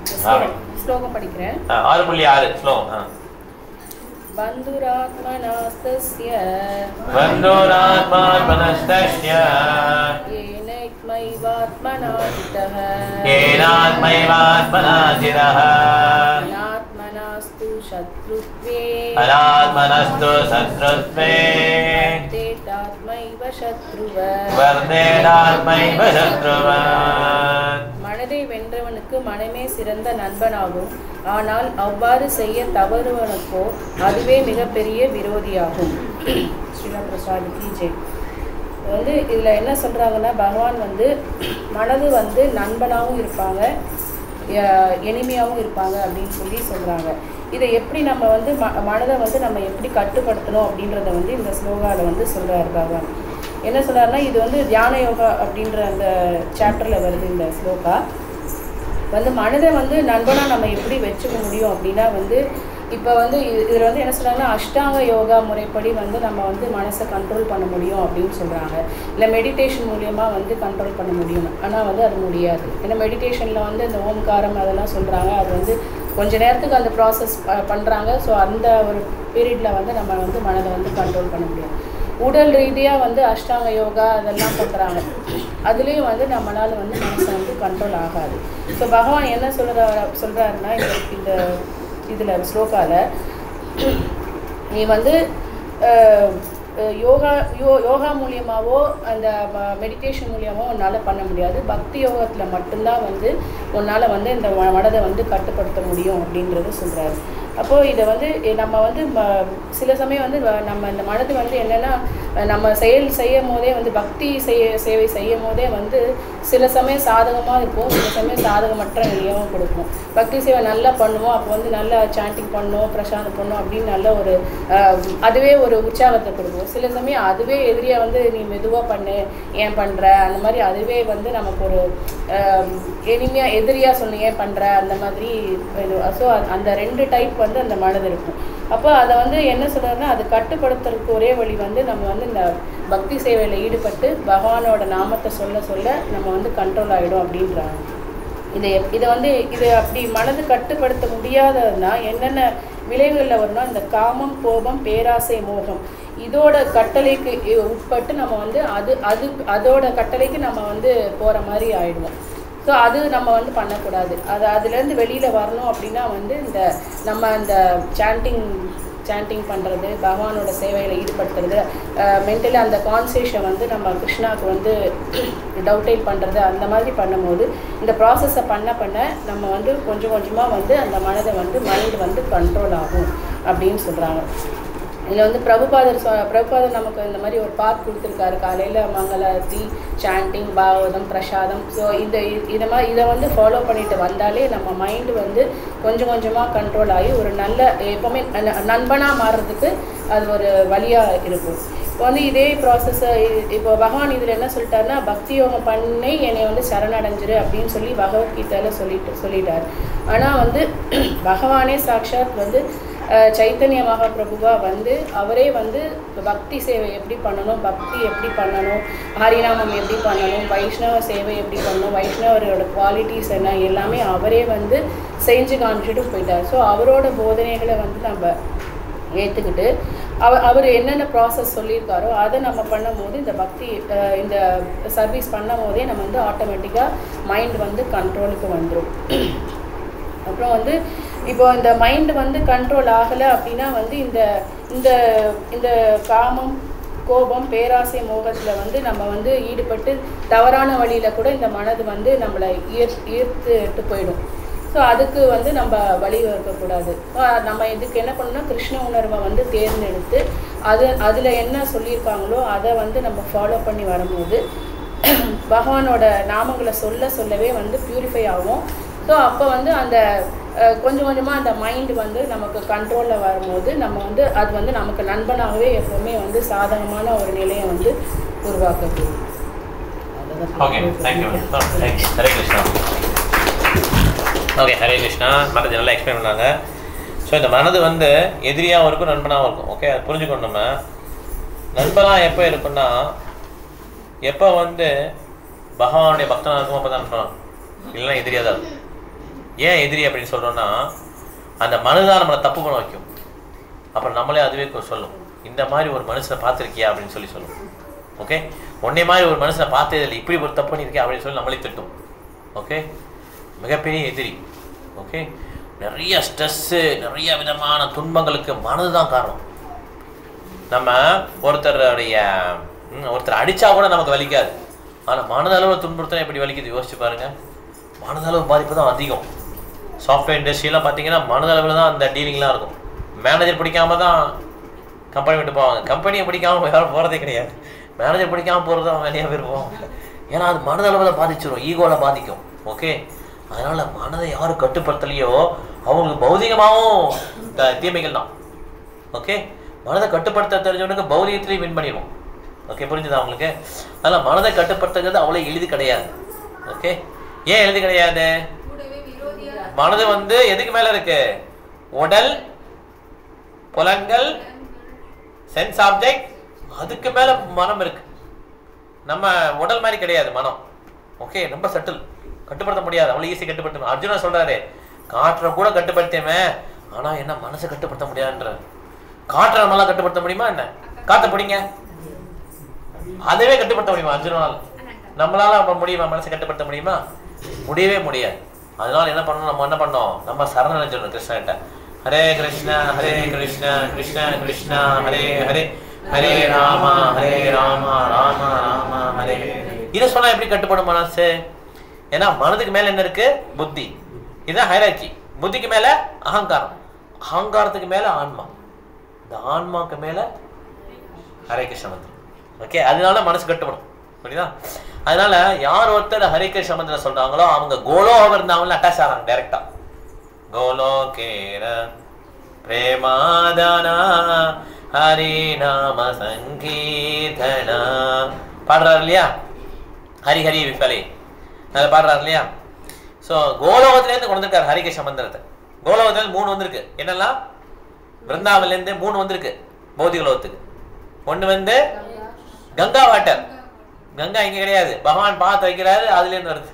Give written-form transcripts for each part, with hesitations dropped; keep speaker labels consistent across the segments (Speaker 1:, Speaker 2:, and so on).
Speaker 1: ஸ்லோகம் படிக்கிறேன்.
Speaker 2: 6.6 ஸ்லோகம்.
Speaker 1: பந்துராத்மனாஸ்தஸ்ய ஏனைக்மைவாத்மனா ஜிதः அநாத்மனாஸ்து சத்ருத்வே வர்த்தேதாத்மைவ சத்ருவ. மனதை வென்றவனுக்கு மனமே சிறந்த நண்பனாகும். ஆனால் அவ்வாறு செய்ய தவறுவனுக்கோ அதுவே மிகப்பெரிய விரோதியாகும். ஸ்ரீலபிரசாத் கி ஜெய். இதில் என்ன சொல்கிறாங்கன்னா, பகவான் மனது நண்பனாகவும் இருப்பாங்க, எளிமையாகவும் இருப்பாங்க அப்படின்னு சொல்லி சொல்கிறாங்க. இதை எப்படி நம்ம மனதை நம்ம எப்படி கட்டுப்படுத்தணும் அப்படின்றத இந்த ஸ்லோகாவில் சொல்கிறார் பகவான். என்ன சொல்கிறாருன்னா, இது தியான யோகா அப்படின்ற அந்த சாப்டரில் வருது இந்த ஸ்லோகா. மனதை நண்பனாக நம்ம எப்படி வச்சுக்க முடியும் அப்படின்னா இப்போ இதில் என்ன சொல்கிறாங்கன்னா, அஷ்டாங்க யோகா முறைப்படி நம்ம மனசை கண்ட்ரோல் பண்ண முடியும் அப்படின்னு சொல்கிறாங்க. இல்லை மெடிடேஷன் மூலியமாக கண்ட்ரோல் பண்ண முடியும். ஆனால் அது முடியாது. ஏன்னா மெடிடேஷனில் இந்த ஓம்காரம் அதெல்லாம் சொல்கிறாங்க. அது கொஞ்ச நேரத்துக்கு அந்த ப்ராசஸ் பண்ணுறாங்க. ஸோ அந்த ஒரு பீரியடில் நம்ம மனதை கண்ட்ரோல் பண்ண முடியும். உடல் ரீதியாக அஷ்டாங்க யோகா அதெல்லாம் பண்ணுறாங்க. அதுலேயும் நம்மளால் மனசை கண்ட்ரோல் ஆகாது. ஸோ பகவான் என்ன சொல்கிறாருன்னா, இந்த இதில் ஸ்லோகாவில் நீ யோகா மூலியமாகவோ அந்த மெடிடேஷன் மூலியமாகவோ உன்னால் பண்ண முடியாது. பக்தி யோகத்தில் மட்டும்தான் உன்னால் இந்த மனதை கட்டுப்படுத்த முடியும் அப்படின்றத சொல்கிறாரு. அப்போது இதை நம்ம சில சமயம் நம்ம இந்த மனது என்னென்னா, நம்ம செய்யும் போதே பக்தி சேவை செய்யும் போதே சில சமயம் சாதகமாக இருக்கும், சில சமயம் சாதகமற்ற நிலையாகவும் கொடுக்கும். பக்தி சேவை நல்லா பண்ணுவோம், அப்போ நல்லா சாண்டிங் பண்ணோம், பிரசாந்தம் பண்ணோம் அப்படின்னு நல்ல ஒரு அதுவே ஒரு உற்சாகத்தை கொடுக்கும். சில சமயம் அதுவே எதிரியாக நீ மெதுவாக பண்ணு, ஏன் பண்ணுற அந்த மாதிரி அதுவே நமக்கு ஒரு எளிமையாக எதிரியாக சொல்லு, ஏன் பண்ணுற அந்த மாதிரி. ஸோ அந்த ரெண்டு டைப் அந்த மனது இருக்கும். அப்போ அதை என்ன சொல்கிறாருன்னா, அது கட்டுப்படுத்துறதுக்கு ஒரே வழி நம்ம இந்த பக்தி சேவையில் ஈடுபட்டு பகவானோட நாமத்தை சொல்ல சொல்ல நம்ம கண்ட்ரோல் ஆகிடும் அப்படின்றாங்க. இதை அப்படி மனது கட்டுப்படுத்த முடியாததுன்னா என்னென்ன விளைவுகளில் வரும்னா, இந்த காமம், கோபம், பேராசை, மோகம் இதோட கட்டளைக்கு உட்பட்டு நம்ம அதோட கட்டளைக்கு நம்ம போகிற மாதிரி ஆயிடுவோம். ஸோ அது நம்ம பண்ணக்கூடாது. அதுலேருந்து வெளியில் வரணும் அப்படின்னா இந்த நம்ம இந்த சாண்டிங் பண்ணுறது, பகவானோட சேவையில் ஈடுபடுத்துறது, மென்டலி அந்த கான்சன்ட்ரேஷன் நம்ம கிருஷ்ணாவுக்கு டவுட்டைல் பண்ணுறது, அந்த மாதிரி பண்ணும்போது இந்த ப்ராசஸை பண்ண நம்ம கொஞ்சம் கொஞ்சமாக அந்த மனதை மைண்டு கண்ட்ரோல் ஆகும் அப்படின்னு சொல்கிறாங்க. இதில் பிரபுபாதர் நமக்கு இந்த மாதிரி ஒரு பாத் கொடுத்துருக்காரு. காலையில் மங்களாரத்தி, சாண்டிங், பாகவதம், பிரசாதம். ஸோ இதை ஃபாலோ பண்ணிட்டு வந்தாலே நம்ம மைண்டு கொஞ்சம் கொஞ்சமாக கண்ட்ரோல் ஆகி ஒரு நல்ல எப்போவுமே நண்பனாக மாறுறதுக்கு அது ஒரு வழியாக இருக்கும். இப்போ இதே ப்ராசஸை இப்போ பகவான் இதில் என்ன சொல்லிட்டாருன்னா, பக்தி யோகம் பண்ணி என்னை சரணடைஞ்சிரு அப்படின்னு சொல்லி பகவத்கீதையில் சொல்லிட்டார். ஆனால் பகவானே சாக்ஷாத் சைத்தன்ய மகாபிரபுவா அவரே பக்தி சேவை எப்படி பண்ணணும், பக்தி எப்படி பண்ணணும், ஹரிநாமம் எப்படி பண்ணணும், வைஷ்ணவ சேவை எப்படி பண்ணணும், வைஷ்ணவரோட குவாலிட்டிஸ் என்ன எல்லாமே அவரே செஞ்சு காமிச்சிட்டு போயிட்டார். ஸோ அவரோட போதனைகளை நம்ம ஏற்றுக்கிட்டு அவர் என்னென்ன ப்ராசஸ் சொல்லியிருக்காரோ அதை நம்ம பண்ணும்போது இந்த பக்தி இந்த சர்வீஸ் பண்ணும் போதே நம்ம ஆட்டோமேட்டிக்காக மைண்ட் கண்ட்ரோலுக்கு வந்துடும். அப்புறம் இப்போ இந்த மைண்டு கண்ட்ரோல் ஆகலை அப்படின்னா இந்த இந்த இந்த காமம், கோபம், பேராசை, மோகத்தில் நம்ம ஈடுபட்டு தவறான வழியில் கூட இந்த மனது நம்மளை ஈர்த்துட்டு போயிடும். ஸோ அதுக்கு நம்ம வழி வகுக்கக்கூடாது. நம்ம இதுக்கு என்ன பண்ணணும்னா, கிருஷ்ண உணர்வை தேர்ந்தெடுத்து அதில் என்ன சொல்லியிருக்காங்களோ அதை நம்ம ஃபாலோ பண்ணி வரும்போது பகவானோட நாமங்களை சொல்லவே பியூரிஃபை ஆகும். ஸோ அப்போ அந்த கொஞ்சம் கொஞ்சமாக அந்த மைண்டு நமக்கு கண்ட்ரோலில் வரும்போது நம்ம அது நமக்கு நண்பனாகவே எப்போவுமே சாதகமான ஒரு நிலையை உருவாக்கக்கூடும்.
Speaker 2: ஓகே, ஹரே கிருஷ்ணா. மனது நல்லா எக்ஸ்பிளைன் பண்ணாங்க. ஸோ இந்த மனது எதிரியாகவும் இருக்கும், நண்பனாகவும் இருக்கும். ஓகே, அது புரிஞ்சுக்கணும். நம்ம நண்பனாக எப்போ இருக்குன்னா, எப்போ பகவானுடைய பக்தனாக இருக்கும் அப்போ தான் நண்பனாக, இல்லைன்னா எதிரியாக தான் இருக்கும். ஏன் எதிரி அப்படின்னு சொல்கிறோன்னா, அந்த மனதான் நம்மளை தப்பு பண்ண வைக்கும். அப்புறம் நம்மளே அதுவே சொல்லும், இந்த மாதிரி ஒரு மனுஷனை பார்த்துருக்கியா அப்படின்னு சொல்லும். ஓகே, உன்னை மாதிரி ஒரு மனுஷனை பார்த்தது இல்லை, இப்படி ஒரு தப்பு பண்ணியிருக்கியா அப்படின்னு சொல்லி நம்மளே திட்டும். ஓகே, மிகப்பெரிய எதிரி. ஓகே, நிறைய ஸ்ட்ரெஸ்ஸு, நிறைய விதமான துன்பங்களுக்கு மனது தான் காரணம். நம்ம ஒருத்தர் அடித்தா கூட நமக்கு வலிக்காது, ஆனால் மனதளவில் துன்புறுத்தினா எப்படி வலிக்குது யோசிச்சு பாருங்கள். மனதளவு பாதிப்பு தான் அதிகம். சாஃப்ட்வேர் இண்டஸ்ட்ரியெலாம் பார்த்தீங்கன்னா மனதளவில் தான் அந்த டீலிங்லாம் இருக்கும். மேனேஜர் பிடிக்காம தான் கம்பெனி விட்டு போவாங்க, கம்பெனியை பிடிக்காமல் யாரும் போகிறதே கிடையாது. மேனேஜர் பிடிக்காமல் போகிறது தான் நிறைய பேர் போவாங்க. ஏன்னா அது மனதளவில் பாதிச்சிடும், ஈகோவில் பாதிக்கும். ஓகே, அதனால் மனதை யாரும் கட்டுப்படுத்தலையோ அவங்களுக்கு பௌதிகமாகவும் தீமைகள் தான். ஓகே, மனதை கட்டுப்படுத்த தெரிஞ்சவனுக்கு பௌதிகத்திலையும் வின் பண்ணிடுவோம். ஓகே, புரிஞ்சுதா உங்களுக்கு? அதனால் மனதை கட்டுப்படுத்துறது அவ்வளோ எளிது கிடையாது. ஓகே, ஏன் எளிது கிடையாது? மனது எதுக்கு மேலே இருக்கு? உடல், புலன்கள், சென்ஸ் ஆப்ஜெக்ட், அதுக்கு மேலே மனம் இருக்கு. நம்ம உடல் மாதிரி கிடையாது மனம். ஓகே, ரொம்ப சட்டில், கட்டுப்படுத்த முடியாது, அவ்வளோ ஈஸி கட்டுப்படுத்த. அர்ஜுனா சொல்றாரு, காற்றை கூட கட்டுப்படுத்தேன், ஆனால் என்ன மனசை கட்டுப்படுத்த முடியாதுன்ற. காற்றை நம்மளால கட்டுப்படுத்த முடியுமா என்ன? காற்றை பிடிங்க, அதுவே கட்டுப்படுத்த முடியுமா அர்ஜுனால்? நம்மளால முடியுமா மனசை கட்டுப்படுத்த முடியுமா? முடியவே முடியாது. அதனால என்ன பண்ணணும், நம்ம என்ன பண்ணோம், நம்ம சரணடைஞ்சிடணும் கிருஷ்ணன்கிட்ட. ஹரே கிருஷ்ணா ஹரே கிருஷ்ணா கிருஷ்ணா கிருஷ்ணா ஹரே ஹரே, ஹரே ராமா ராமா ராமா ஹரே. இதை சொன்னா எப்படி கட்டுப்படும் மனசு? ஏன்னா மனதுக்கு மேல என்ன இருக்கு? புத்தி. இதுதான் ஹைரார்கி. புத்திக்கு மேல அகங்காரம், அகங்காரத்துக்கு மேல ஆன்மா, இந்த ஆன்மாக்கு மேல ஹரே கிருஷ்ண மந்திரம். ஓகே, அதனால மனசு கட்டுப்படும். புரியுதா? அதனால யார் ஒருத்தர் ஹரே கிருஷ்ண மந்திரம் சொல்றாங்களோ அவங்க கோலோக இருந்தாங்களோ அட்டாச் ஆகிறாங்க டைரக்டா. கோலோகேர பிரேமாதானா ஹரி நாம சங்கீர்த்தனா பாடுறாரு இல்லையா? ஹரி ஹரி விஃபலே அதை பாடுறாரு இல்லையா? ஸோ கோலோகத்திலேருந்து கொண்டு வந்திருக்காரு ஹரி கிருஷ்ண மந்திரத்தை. கோலோகத்துல 3 வந்திருக்கு. என்னெல்லாம்? விருந்தாவிலேருந்து 3 வந்திருக்கு பௌதிக லோகத்துக்கு. ஒன்று கங்கா வாட்டர். கங்கா இங்கே கிடையாது, பகவான் பார்த்து வைக்கிறாரு, அதுலேருந்து வருது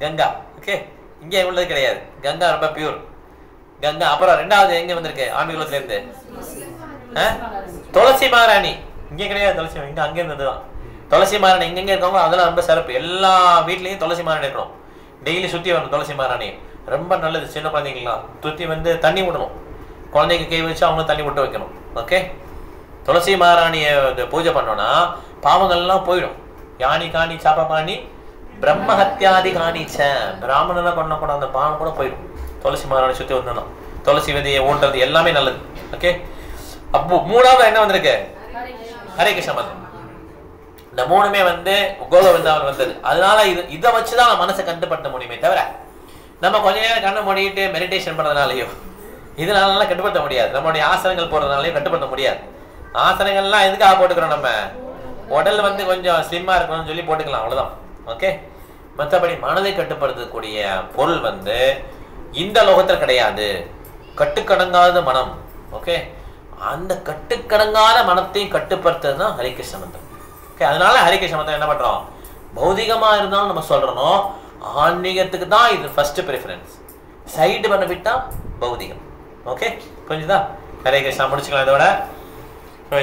Speaker 2: கங்கா. ஓகே, இங்கே உள்ளது கிடையாது. கங்கா ரொம்ப பியூர் கங்கா. அப்புறம் 2வது எங்கே வந்திருக்கு ஆன்மீகத்துலேருந்து? துளசி மகாராணி. இங்கே கிடையாது துளசி, இங்கே அங்கே இருந்தது தான் துளசி மகாராணி. எங்கெங்கே இருக்காங்களோ அதெல்லாம் ரொம்ப சிறப்பு. எல்லா வீட்லேயும் துளசி மகாராணி இருக்கணும். டெய்லி சுற்றி வரணும் துளசி மகாராணி, ரொம்ப நல்லது. சின்ன குழந்தைங்களாம் சுற்றி தண்ணி விடணும். குழந்தைங்க கை வச்சு அவங்களும் தண்ணி விட்டு வைக்கணும். ஓகே, துளசி மகாராணியை பூஜை பண்ணோன்னா பாவங்கள்லாம் போயிடும். யானி காணி சாப்பா பாணி பிரம்ம ஹத்தியாதி காணிச்ச, பிராமணனை பண்ணக்கூட அந்த பாவம் கூட போயிடும். துளசி மகாராணி சுற்றி வந்தோம், துளசி விதையை ஊன்றது எல்லாமே நல்லது. ஓகே, அப்போ 3வது என்ன வந்திருக்கு? ஹரே கிருஷ்ண மந்திரம். இந்த 3மே கோல விருந்தாவன் வந்தது. அதனால இதை வச்சுதான் மனசை கட்டுப்படுத்த முடியுமே தவிர நம்ம கொஞ்ச நேரம் கண்ணை மூடிட்டு மெடிடேஷன் பண்றதுனாலயோ இதனாலலாம் கட்டுப்படுத்த முடியாது. நம்மளுடைய ஆசனங்கள் போடுறதுனாலையும் கட்டுப்படுத்த முடியாது. ஆசனங்கள்லாம் எதுக்காக போட்டுக்கிறோம்? நம்ம உடல் கொஞ்சம் ஸ்லிம்மா இருக்கணும்னு சொல்லி போட்டுக்கலாம், அவ்வளவுதான். ஓகே, மற்றபடி மனதை கட்டுப்படுத்தக்கூடிய பொருள் இந்த லோகத்தில் கிடையாது. கட்டுக்கடங்காத மனம். ஓகே, அந்த கட்டுக்கடங்காத மனத்தையும் கட்டுப்படுத்துறது தான் ஹரே கிருஷ்ண மந்திரம். ஓகே, அதனால ஹரே கிருஷ்ண மந்திரம் என்ன பண்றோம்? பௌதிகமா இருந்தாலும் நம்ம சொல்றோம், ஆன்மீகத்துக்கு தான் இது ஃபர்ஸ்ட் ப்ரிஃபரன்ஸ். சைடு பண்ண விட்டா பௌதிகம். ஓகே, புரிஞ்சுதா? ஹரே கிருஷ்ணா. முடிச்சுக்கலாம் இதோட.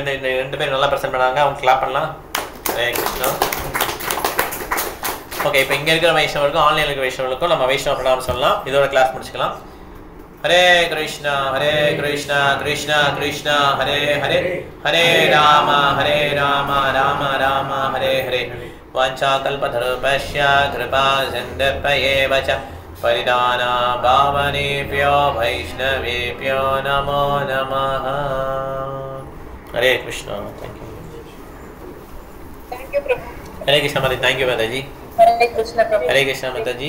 Speaker 2: இந்த 2 பேர் நல்லா ப்ரெசென்ட் பண்ணாங்க, அவங்க கிளாப் பண்ணலாம். ஹரே கிருஷ்ணா. ஓகே, இப்போ இங்கே இருக்கிற வைஷ்ணவருக்கும் ஆன்லைனில் இருக்கிற வைஷ்ணவருக்கும் நம்ம வைஷ்ணவ பிரணாமம் சொல்லலாம். இதோட கிளாஸ் முடிச்சுக்கலாம். ஹரே கிருஷ்ணா ஹரே கிருஷ்ணா கிருஷ்ணா கிருஷ்ணா ஹரே ஹரே, ஹரே ராம ராம ராம ஹரே ஹரே. வாஞ்சா கல்பதருபஸ்ய கிருபா சிந்தப்பயேவ ச பரிதானா பாவனேப்யோ வைஷ்ணவேப்யோ நமோ நமः. हरे कृष्णा. थैंक यू प्रभु. हरे कृष्णा माता जी. थैंक यू माता जी. हरे कृष्णा प्रभु. हरे कृष्णा माता जी.